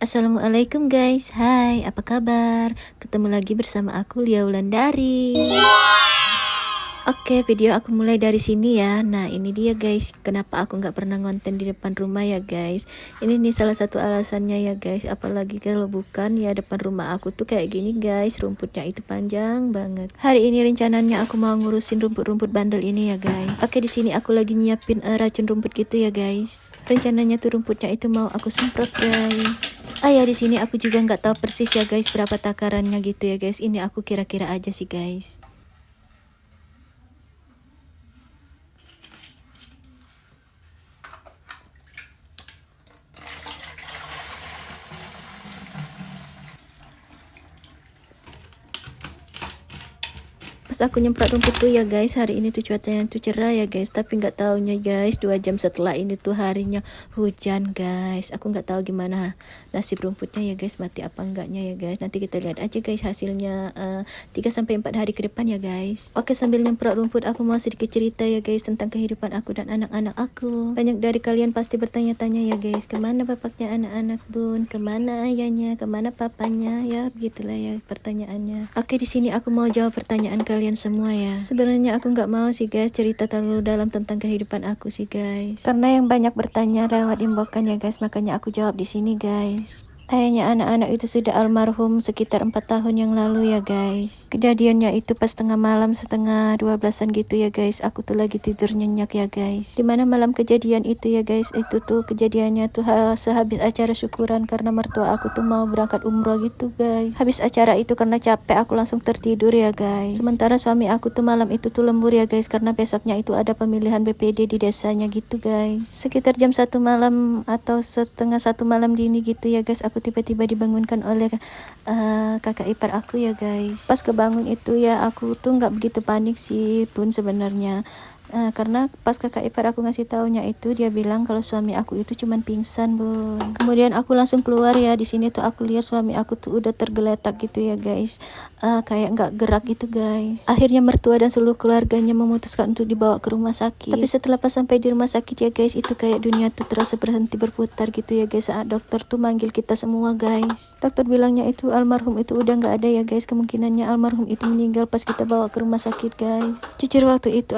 Assalamualaikum guys, hai apa kabar? Ketemu lagi bersama aku Lia Wulandari. Oke, video aku mulai dari sini ya. Nah ini dia guys, kenapa aku nggak pernah ngonten di depan rumah ya guys. Ini nih salah satu alasannya ya guys. Apalagi kalau bukan ya depan rumah aku tuh kayak gini guys, rumputnya itu panjang banget. Hari ini rencananya aku mau ngurusin rumput-rumput bandel ini ya guys. Oke, di sini aku lagi nyiapin racun rumput gitu ya guys. Rencananya tuh rumputnya itu mau aku semprot guys. Ya di sini aku juga nggak tahu persis ya guys berapa takarannya gitu ya guys. Ini aku kira-kira aja sih guys. Pas aku nyemprot rumput tuh ya guys, hari ini tuh cuacanya tuh cerah ya guys, tapi nggak taunya guys 2 jam setelah ini tuh harinya hujan guys. Aku nggak tahu gimana nasib rumputnya ya guys, mati apa enggaknya ya guys. Nanti kita lihat aja guys hasilnya 3-4 hari ke depan ya guys. Oke, sambil nyemprot rumput aku mau sedikit cerita ya guys tentang kehidupan aku dan anak-anak aku. Banyak dari kalian pasti bertanya-tanya ya guys, kemana bapaknya anak-anak bun, kemana ayahnya, kemana papanya, ya begitulah ya pertanyaannya. Oke, di sini aku mau jawab pertanyaan kalian semua ya. Sebenarnya aku nggak mau sih guys cerita terlalu dalam tentang kehidupan aku sih guys, karena yang banyak bertanya lewat inboxan ya guys, makanya aku jawab di sini guys. Ayahnya anak-anak itu sudah almarhum sekitar 4 tahun yang lalu ya guys. Kejadiannya itu pas tengah malam setengah 12-an gitu ya guys. Aku tuh lagi tidur nyenyak ya guys. Dimana malam kejadian itu ya guys, itu tuh kejadiannya tuh sehabis acara syukuran karena mertua aku tuh mau berangkat umroh gitu guys. Habis acara itu karena capek aku langsung tertidur ya guys. Sementara suami aku tuh malam itu tuh lembur ya guys, karena besoknya itu ada pemilihan BPD di desanya gitu guys. Sekitar jam 1 malam atau setengah 1 malam dini gitu ya guys, aku tiba-tiba dibangunkan oleh kakak ipar aku ya guys. Pas kebangun itu ya aku tuh nggak begitu panik sih pun sebenarnya. Karena pas kakak ipar aku ngasih taunya itu dia bilang kalau suami aku itu cuman pingsan bun. Kemudian aku langsung keluar ya. Di sini tuh aku lihat suami aku tuh udah tergeletak gitu ya guys, kayak nggak gerak gitu guys. Akhirnya mertua dan seluruh keluarganya memutuskan untuk dibawa ke rumah sakit. Tapi setelah pas sampai di rumah sakit ya guys, itu kayak dunia tuh terasa berhenti berputar gitu ya guys. Saat dokter tuh manggil kita semua guys, dokter bilangnya itu almarhum itu udah nggak ada ya guys. Kemungkinannya almarhum itu meninggal pas kita bawa ke rumah sakit guys. Jujur waktu itu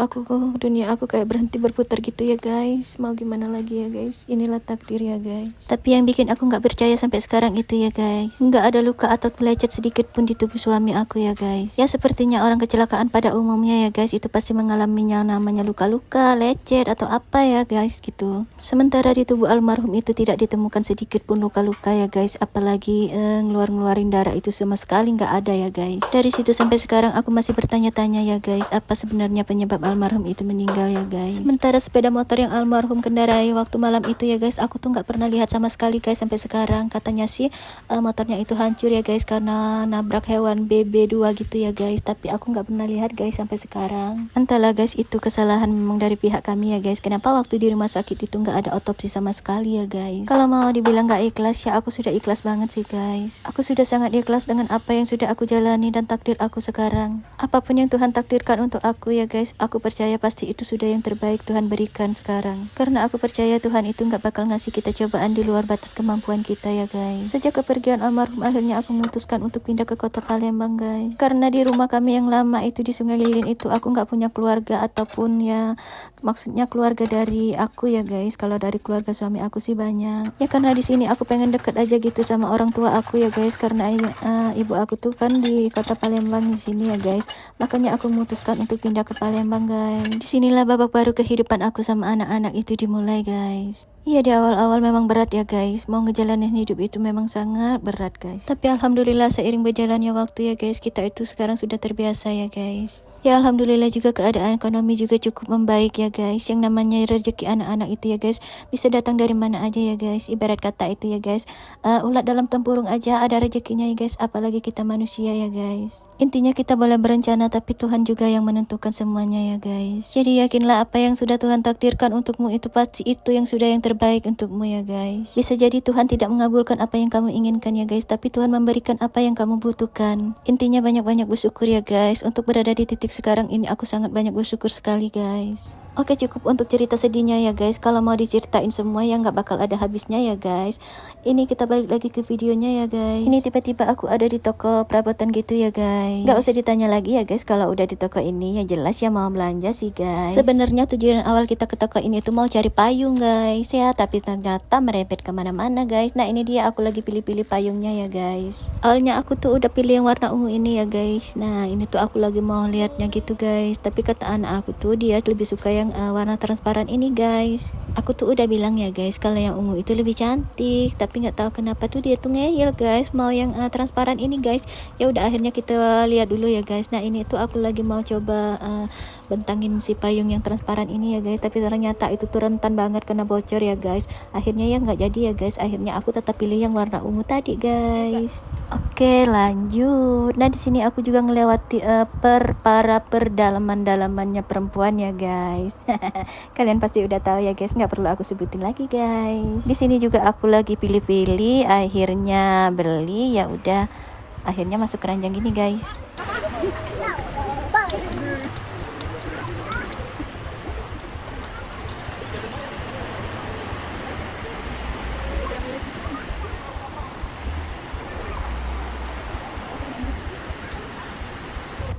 dunia aku kayak berhenti berputar gitu ya guys. Mau gimana lagi ya guys, inilah takdir ya guys. Tapi yang bikin aku nggak percaya sampai sekarang itu ya guys, nggak ada luka atau lecet sedikit pun di tubuh suami aku ya guys. Ya sepertinya orang kecelakaan pada umumnya ya guys, itu pasti mengalaminya namanya luka-luka, lecet atau apa ya guys gitu. Sementara di tubuh almarhum itu tidak ditemukan sedikit pun luka-luka ya guys, apalagi ngeluarin darah itu sama sekali nggak ada ya guys. Dari situ sampai sekarang aku masih bertanya-tanya ya guys, apa sebenarnya penyebab almarhum itu meninggal ya guys. Sementara sepeda motor yang almarhum kendarai waktu malam itu ya guys, aku tuh nggak pernah lihat sama sekali guys sampai sekarang. Katanya sih motornya itu hancur ya guys karena nabrak hewan BB2 gitu ya guys, tapi aku nggak pernah lihat guys sampai sekarang. Entahlah guys, itu kesalahan memang dari pihak kami ya guys. Kenapa waktu di rumah sakit itu nggak ada otopsi sama sekali ya guys. Kalau mau dibilang nggak ikhlas ya aku sudah ikhlas banget sih guys. Aku sudah sangat ikhlas dengan apa yang sudah aku jalani dan takdir aku sekarang. Apapun yang Tuhan takdirkan untuk aku ya guys, aku percaya pasti itu sudah yang terbaik Tuhan berikan sekarang. Karena aku percaya Tuhan itu nggak bakal ngasih kita cobaan di luar batas kemampuan kita ya guys. Sejak kepergian almarhum akhirnya aku memutuskan untuk pindah ke kota Palembang guys. Karena di rumah kami yang lama itu di Sungai Lilin itu aku nggak punya keluarga ataupun ya maksudnya keluarga dari aku ya guys. Kalau dari keluarga suami aku sih banyak. Ya karena di sini aku pengen deket aja gitu sama orang tua aku ya guys. Karena ibu aku tuh kan di kota Palembang di sini ya guys. Makanya aku memutuskan untuk pindah ke Palembang guys. Disinilah babak baru kehidupan aku sama anak-anak itu dimulai guys. Iya, di awal-awal memang berat ya guys. Mau ngejalanin hidup itu memang sangat berat guys. Tapi alhamdulillah seiring berjalannya waktu ya guys, kita itu sekarang sudah terbiasa ya guys. Ya alhamdulillah juga keadaan ekonomi juga cukup membaik ya guys. Yang namanya rezeki anak-anak itu ya guys bisa datang dari mana aja ya guys. Ibarat kata itu ya guys, ulat dalam tempurung aja ada rezekinya ya guys, apalagi kita manusia ya guys. Intinya kita boleh berencana tapi Tuhan juga yang menentukan semuanya ya guys. Jadi yakinlah apa yang sudah Tuhan takdirkan untukmu itu pasti itu yang sudah yang terbaik terbaik untukmu ya guys. Bisa jadi Tuhan tidak mengabulkan apa yang kamu inginkan ya guys, tapi Tuhan memberikan apa yang kamu butuhkan. Intinya banyak-banyak bersyukur ya guys. Untuk berada di titik sekarang ini aku sangat banyak bersyukur sekali guys. Oke, cukup untuk cerita sedihnya ya guys. Kalau mau diceritain semua ya nggak bakal ada habisnya ya guys. Ini kita balik lagi ke videonya ya guys. Ini tiba-tiba aku ada di toko perabotan gitu ya guys. Nggak usah ditanya lagi ya guys, kalau udah di toko ini ya jelas ya mau belanja sih guys. Sebenarnya tujuan awal kita ke toko ini tuh mau cari payung guys ya, tapi ternyata merepet kemana-mana guys. Nah ini dia aku lagi pilih-pilih payungnya ya guys. Awalnya aku tuh udah pilih yang warna ungu ini ya guys. Nah ini tuh aku lagi mau lihatnya gitu guys, tapi kata anak aku tuh dia lebih suka yang warna transparan ini guys. Aku tuh udah bilang ya guys kalau yang ungu itu lebih cantik, tapi nggak tahu kenapa tuh dia tuh ngeyel guys mau yang transparan ini guys. Ya udah akhirnya kita lihat dulu ya guys. Nah ini tuh aku lagi mau coba bentangin si payung yang transparan ini ya guys, tapi ternyata itu tuh rentan banget kena bocor ya guys. Akhirnya ya nggak jadi ya guys. Akhirnya aku tetap pilih yang warna ungu tadi guys. Oke lanjut. Nah di sini aku juga ngelewati para perdalaman-dalamannya perempuan ya guys. Kalian pasti udah tahu ya guys, nggak perlu aku sebutin lagi guys. Di sini juga aku lagi pilih-pilih, akhirnya beli ya udah. Akhirnya masuk keranjang gini guys.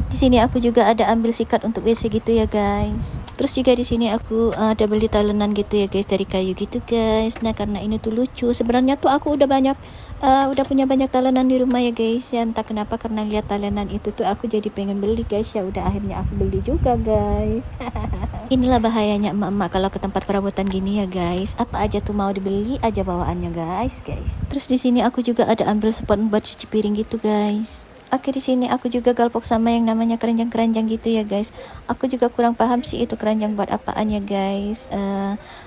Di sini aku juga ada ambil sikat untuk WC gitu ya guys. Terus juga di sini aku ada beli talenan gitu ya guys dari kayu gitu guys. Nah karena ini tuh lucu. Sebenarnya tuh aku udah punya banyak talenan di rumah ya guys. Ya entah kenapa karena lihat talenan itu tuh aku jadi pengen beli guys. Ya udah akhirnya aku beli juga guys. Inilah bahayanya emak-emak kalau ke tempat perabotan gini ya guys. Apa aja tuh mau dibeli aja bawaannya guys. Terus di sini aku juga ada ambil spot buat cuci piring gitu guys. Oke di sini aku juga galpok sama yang namanya keranjang-keranjang gitu ya guys. Aku juga kurang paham sih itu keranjang buat apaan ya guys.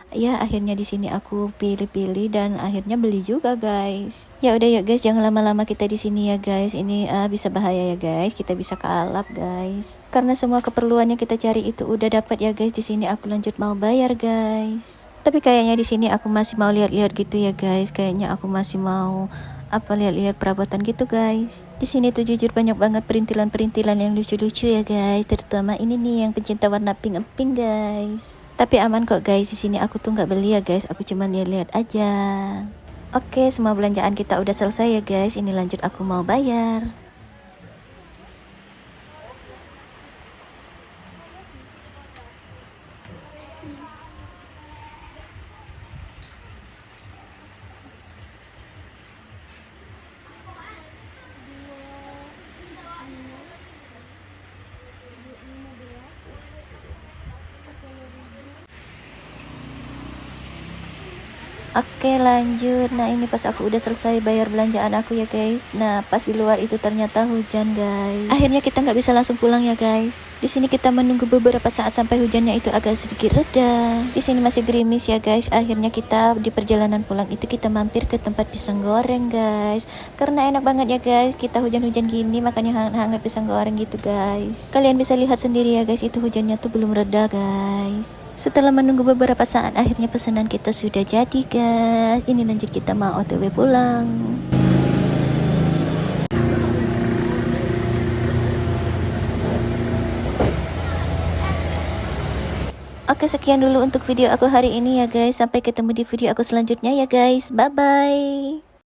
Ya akhirnya di sini aku pilih-pilih dan akhirnya beli juga guys. Ya udah ya guys, jangan lama-lama kita di sini ya guys. Ini bisa bahaya ya guys. Kita bisa kalap guys. Karena semua keperluannya kita cari itu udah dapat ya guys. Di sini aku lanjut mau bayar guys. Tapi kayaknya di sini aku masih mau lihat-lihat gitu ya guys. Kayaknya aku masih mau lihat-lihat perabotan gitu guys. Di sini tuh jujur banyak banget perintilan-perintilan yang lucu-lucu ya guys, terutama ini nih yang pencinta warna pink guys. Tapi aman kok guys, di sini aku tuh nggak beli ya guys, aku cuma lihat-lihat aja. Oke, semua belanjaan kita udah selesai ya guys. Ini lanjut aku mau bayar. Oke lanjut. Nah ini pas aku udah selesai bayar belanjaan aku ya guys. Nah pas di luar itu ternyata hujan guys. Akhirnya kita nggak bisa langsung pulang ya guys. Di sini kita menunggu beberapa saat sampai hujannya itu agak sedikit reda. Di sini masih gerimis ya guys. Akhirnya kita di perjalanan pulang itu kita mampir ke tempat pisang goreng guys. Karena enak banget ya guys. Kita hujan-hujan gini makanya hangat-hangat pisang goreng gitu guys. Kalian bisa lihat sendiri ya guys, itu hujannya tuh belum reda guys. Setelah menunggu beberapa saat akhirnya pesanan kita sudah jadi guys. Ini lanjut kita mau OTW pulang. Oke sekian dulu untuk video aku hari ini ya guys. Sampai ketemu di video aku selanjutnya ya guys. Bye bye.